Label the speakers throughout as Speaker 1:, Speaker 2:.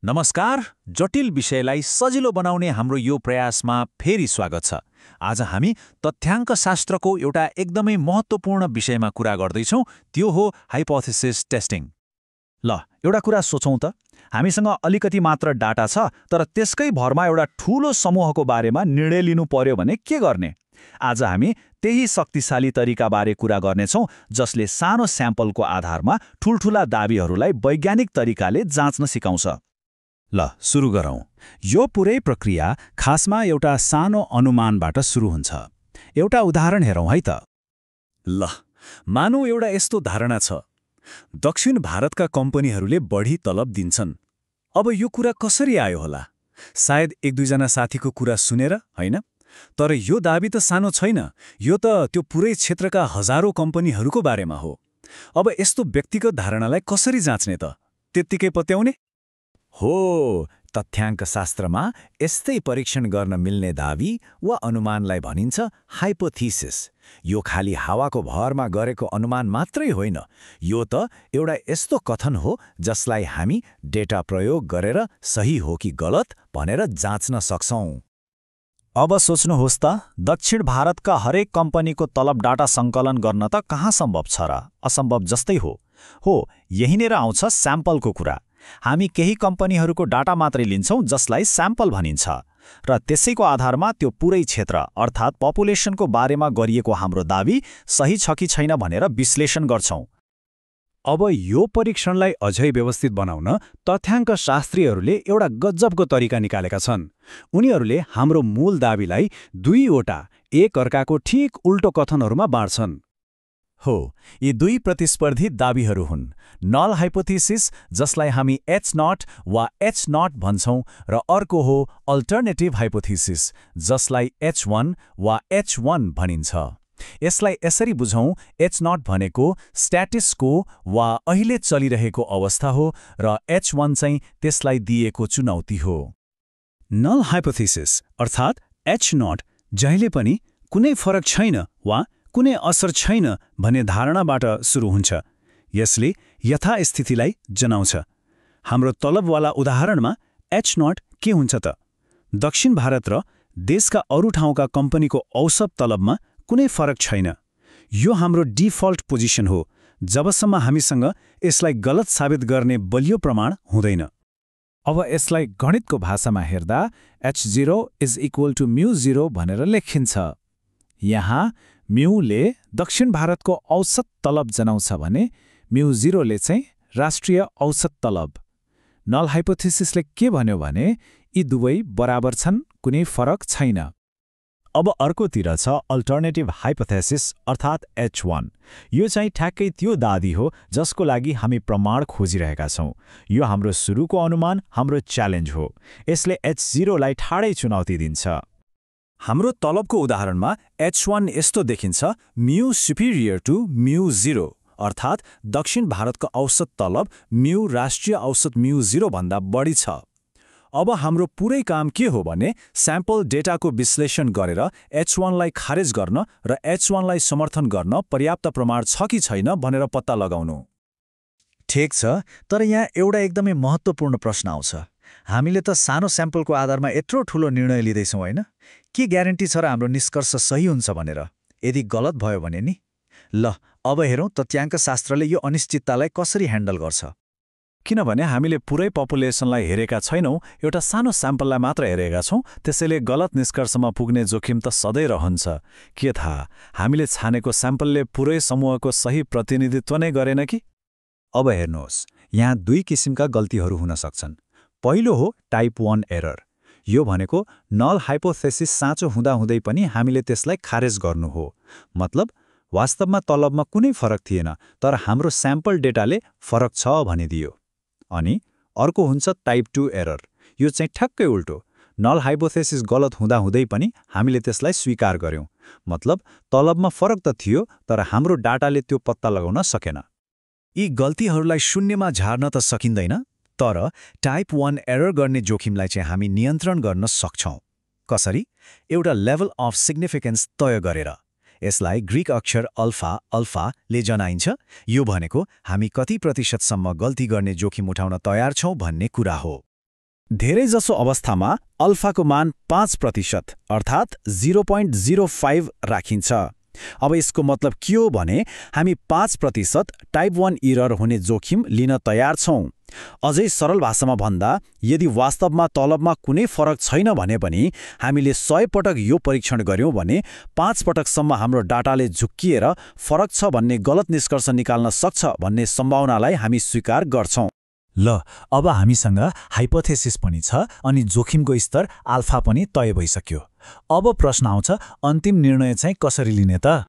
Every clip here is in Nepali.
Speaker 1: नमस्कार, जटिल विषयलाई सजिलो बनाउने हाम्रो यो प्रयासमा फेरि स्वागत छ। आज हामी तथ्याङ्क शास्त्रको एउटा एकदमै महत्त्वपूर्ण विषयमा कुरा गर्दैछौँ, त्यो हो हाइपोथेसिस टेस्टिङ।
Speaker 2: ल, एउटा कुरा सोचौँ त, हामीसँग अलिकति मात्र डाटा छ, तर त्यसकै भरमा एउटा ठूलो समूहको बारेमा निर्णय लिनु पर्यो भने के गर्ने? आज हामी त्यही शक्तिशाली तरिकाबारे कुरा गर्नेछौँ, जसले सानो स्याम्पलको आधारमा ठूल्ठूला दाबीहरूलाई वैज्ञानिक तरिकाले जाँच्न सिकाउँछ।
Speaker 3: ल, सुरु गरौँ। यो पुरै प्रक्रिया खासमा एउटा सानो अनुमानबाट सुरु हुन्छ। एउटा उदाहरण हेरौँ है त।
Speaker 4: ल, मानौ एउटा यस्तो धारणा छ, दक्षिण भारतका कम्पनीहरूले बढी तलब दिन्छन्। अब यो कुरा कसरी आयो होला? सायद एक दुईजना साथीको कुरा सुनेर, होइन? तर यो दाबी त सानो छैन, यो त त्यो पुरै क्षेत्रका हजारौं कम्पनीहरूको बारेमा हो। अब यस्तो व्यक्तिगत धारणालाई कसरी जाँच्ने त? त्यत्तिकै पत्याउने?
Speaker 3: हो, तथ्याङ्कशास्त्रमा यस्तै परीक्षण गर्न मिल्ने दाबी वा अनुमानलाई भनिन्छ हाइपोथेसिस। यो खाली हावाको भरमा गरेको अनुमान मात्रै होइन, यो त एउटा यस्तो कथन हो जसलाई हामी डेटा प्रयोग गरेर सही हो कि गलत भनेर जाँच्न सक्छौँ।
Speaker 2: अब सोच्नुहोस् त, दक्षिण भारतका हरेक कम्पनीको तलब डाटा सङ्कलन गर्न त कहाँ सम्भव छ र? असम्भव जस्तै हो। यहीँनिर आउँछ स्याम्पलको कुरा। हामी केही कम्पनीहरूको डाटा मात्रै लिन्छौँ, जसलाई स्याम्पल भनिन्छ, र त्यसैको आधारमा त्यो पुरै क्षेत्र अर्थात् पपुलेसनको बारेमा गरिएको हाम्रो दाबी सही छ कि छैन भनेर विश्लेषण गर्छौँ।
Speaker 3: अब यो परीक्षणलाई अझै व्यवस्थित बनाउन तथ्याङ्कशास्त्रीहरूले एउटा गजबको तरिका निकालेका छन्। उनीहरूले हाम्रो मूल दाबीलाई दुईवटा एक अर्काको ठिक उल्टो कथनहरूमा बाँड्छन्।
Speaker 2: हो, यी दुई प्रतिस्पर्धी दाबीहरू हुन्। नल हाइपोथेसिस, जसलाई हामी H0 वा H0 भन्छौँ, र अर्को हो अल्टरनेटिभ हाइपोथेसिस, जसलाई H1 वा H1 भनिन्छ। यसलाई यसरी बुझौँ, H0 भनेको स्ट्याटस को वा अहिले चलिरहेको अवस्था हो, र H1 चाहिँ त्यसलाई दिएको चुनौती हो।
Speaker 3: नल हाइपोथेसिस अर्थात् H0 जहिले पनि कुनै फरक छैन वा कुनै असर छैन भन्ने धारणाबाट सुरु हुन्छ। यसले यथास्थितिलाई जनाउँछ। हाम्रो तलबवाला उदाहरणमा H0 के हुन्छ त? दक्षिण भारत र देशका अरू ठाउँका कम्पनीको औसत तलबमा कुनै फरक छैन। यो हाम्रो डिफल्ट पोजिसन हो, जबसम्म हामीसँग यसलाई गलत साबित गर्ने बलियो प्रमाण हुँदैन।
Speaker 1: अब यसलाई गणितको भाषामा हेर्दा H0 = μ0 भनेर लेखिन्छ। यहाँ म्यूले दक्षिण भारतको औसत तलब जनाउँछ भने μ0ले चाहिँ राष्ट्रिय औसत तलब। नल हाइपोथेसिसले के भन्यो भने यी दुवै बराबर छन्, कुनै फरक छैन।
Speaker 2: अब अर्कोतिर छ अल्टरनेटिभ हाइपोथेसिस अर्थात् H1। यो चाहिँ ठ्याक्कै त्यो दाबी हो जसको लागि हामी प्रमाण खोजिरहेका छौँ। यो हाम्रो सुरुको अनुमान, हाम्रो च्यालेन्ज हो। यसले H0लाई ठाडै चुनौती दिन्छ।
Speaker 4: हाम्रो तलबको उदाहरणमा H1 यस्तो देखिन्छ, म्यू सुपिरियर टु μ0, अर्थात् दक्षिण भारतको औसत तलब म्यू राष्ट्रिय औसत μ0 भन्दा बढी छ। अब हाम्रो पुरै काम के हो भने स्याम्पल डेटाको विश्लेषण गरेर H1लाई खारेज गर्न र H1लाई समर्थन गर्न पर्याप्त प्रमाण छ कि छैन भनेर पत्ता लगाउनु।
Speaker 2: ठिक छ, तर यहाँ एउटा एकदमै महत्त्वपूर्ण प्रश्न आउँछ। हामीले त सानो स्याम्पलको आधारमा यत्रो ठूलो निर्णय लिँदैछौँ, होइन? के ग्यारेन्टी छ र हाम्रो निष्कर्ष सही हुन्छ भनेर? यदि गलत भयो भने नि? ल, अब हेरौँ तथ्याङ्कशास्त्रले यो अनिश्चिततालाई कसरी ह्यान्डल गर्छ।
Speaker 1: किनभने हामीले पुरै पपुलेसनलाई हेरेका छैनौँ, एउटा सानो स्याम्पललाई मात्र हेरेका छौँ, त्यसैले गलत निष्कर्षमा पुग्ने जोखिम त सधैँ रहन्छ। के थाहा, हामीले छानेको स्याम्पलले पुरै समूहको सही प्रतिनिधित्व नै गरेन कि?
Speaker 2: अब हेर्नुहोस्, यहाँ दुई किसिमका गल्तीहरू हुन सक्छन्। पहिलो हो टाइप 1 एरर। यो भनेको नल हाइपोथेसिस साँचो हुँदाहुँदै पनि हामीले त्यसलाई खारेज गर्नु हो। मतलब वास्तवमा तलबमा कुनै फरक थिएन, तर हाम्रो स्याम्पल डेटाले फरक छ भनिदियो। अनि अर्को हुन्छ टाइप 2 एरर। यो चाहिँ ठ्याक्कै उल्टो। नल हाइपोथेसिस गलत हुँदाहुँदै पनि हामीले त्यसलाई स्वीकार गर्यौँ। मतलब तलबमा फरक त थियो, तर हाम्रो डाटाले त्यो पत्ता लगाउन सकेन।
Speaker 4: यी गल्तीहरूलाई शून्यमा झार्न त सकिँदैन, तर टाइप 1 एरर गर्ने जोखिमलाई चाहिँ हामी नियन्त्रण गर्न सक्छौँ। कसरी? एउटा लेभल अफ सिग्निफिकेन्स तय गरेर। यसलाई ग्रीक अक्षर अल्फाले जनाइन्छ। यो भनेको हामी कति प्रतिशतसम्म गल्ती गर्ने जोखिम उठाउन तयार छौँ भन्ने कुरा हो।
Speaker 3: धेरैजसो अवस्थामा अल्फाको मान 5% अर्थात् 0.05 राखिन्छ। अब यसको मतलब के हो भने हामी 5% टाइप 1 इरर हुने जोखिम लिन तयार छौं। अझै सरल भाषामा भन्दा यदि वास्तवमा तलबमा कुनै फरक छैन भने पनि हामीले 100 पटक यो परीक्षण गर्यौं भने 5 पटकसम्म हाम्रो डाटाले झुक्किएर फरक छ भन्ने गलत निष्कर्ष निकाल्न सक्छ भन्ने सम्भावनालाई हामी स्वीकार गर्छौं।
Speaker 1: ल अब हामीसँग हाइपोथेसिस पनि छ अनि जोखिमको स्तर आल्फा पनि तय भइसक्यो। अब प्रश्न आउँछ अन्तिम निर्णय चाहिँ कसरी लिने त?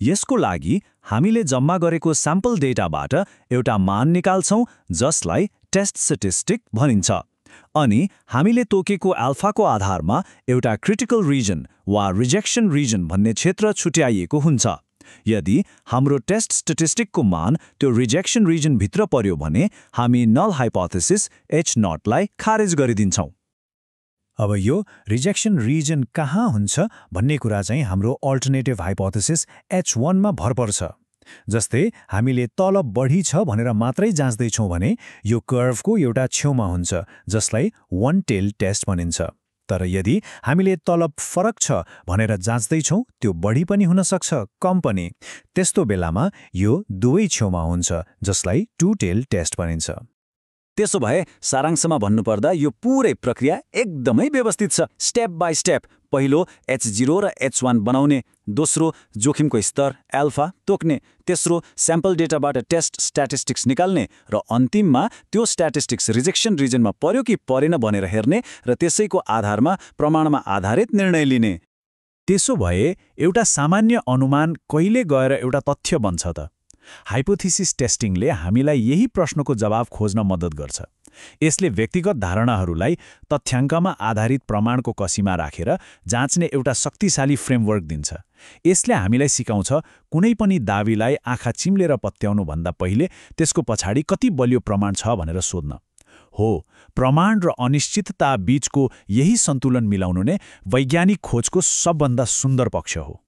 Speaker 4: यसको लागि हामीले जम्मा गरेको स्याम्पल डेटाबाट एउटा मान निकाल्छौं जसलाई टेस्ट स्ट्याटिस्टिक भनिन्छ। अनि हामीले तोकेको अल्फाको आधारमा एउटा क्रिटिकल रिजन वा रिजेक्सन रिजन भन्ने क्षेत्र छुट्याइएको हुन्छ। यदि हाम्रो टेस्ट स्ट्याटिस्टिकको मान त्यो रिजेक्सन रिजन भित्र पर्यो भने हामी नल हाइपोथेसिस H0 लाई खारेज गरिदिन्छौं।
Speaker 3: अब यो रिजेक्सन रिजन कहाँ हुन्छ भन्ने कुरा चाहिँ हाम्रो अल्टरनेटिभ हाइपोथेसिस H1 मा भर पर्छ। जस्तै हामीले तलब बढी छ भनेर मात्रै जाँच्दैछौँ भने यो कर्भको एउटा छेउमा हुन्छ जसलाई वन टेल टेस्ट भनिन्छ। तर यदि हामीले तलब फरक छ भनेर जाँच्दैछौँ त्यो बढी पनि हुन सक्छ कम पनि, त्यस्तो बेलामा यो दुवै छेउमा हुन्छ जसलाई टू टेल टेस्ट भनिन्छ।
Speaker 4: त्यसो भए सारांशमा भन्नुपर्दा यो पूरै प्रक्रिया एकदमै व्यवस्थित छ। स्टेप बाई स्टेप पहिलो H0 र H1 बनाउने, दोस्रो जोखिमको स्तर एल्फा तोक्ने, तेस्रो स्याम्पल डेटाबाट टेस्ट स्ट्याटिस्टिक्स निकाल्ने र अन्तिममा त्यो स्ट्याटिस्टिक्स रिजेक्सन रिजनमा पर्यो कि परेन भनेर हेर्ने र त्यसैको आधारमा प्रमाणमा आधारित निर्णय लिने।
Speaker 1: त्यसो भए एउटा सामान्य अनुमान कहिले गएर एउटा तथ्य बन्छ त? हाइपोथेसिस टेस्टिङले हामीलाई यही प्रश्नको जवाब खोज्न मद्दत गर्छ। यसले व्यक्तिगत धारणाहरूलाई तथ्याङ्कमा आधारित प्रमाणको कसीमा राखेर जाँच्ने एउटा शक्तिशाली फ्रेमवर्क दिन्छ। यसले हामीलाई सिकाउँछ कुनै पनि दावीलाई आँखा चिम्लेर पत्याउनुभन्दा पहिले त्यसको पछाडि कति बलियो प्रमाण छ भनेर सोध्न। हो, प्रमाण र अनिश्चितता बीचको यही सन्तुलन मिलाउनु नै वैज्ञानिक खोजको सबभन्दा सुन्दर पक्ष हो।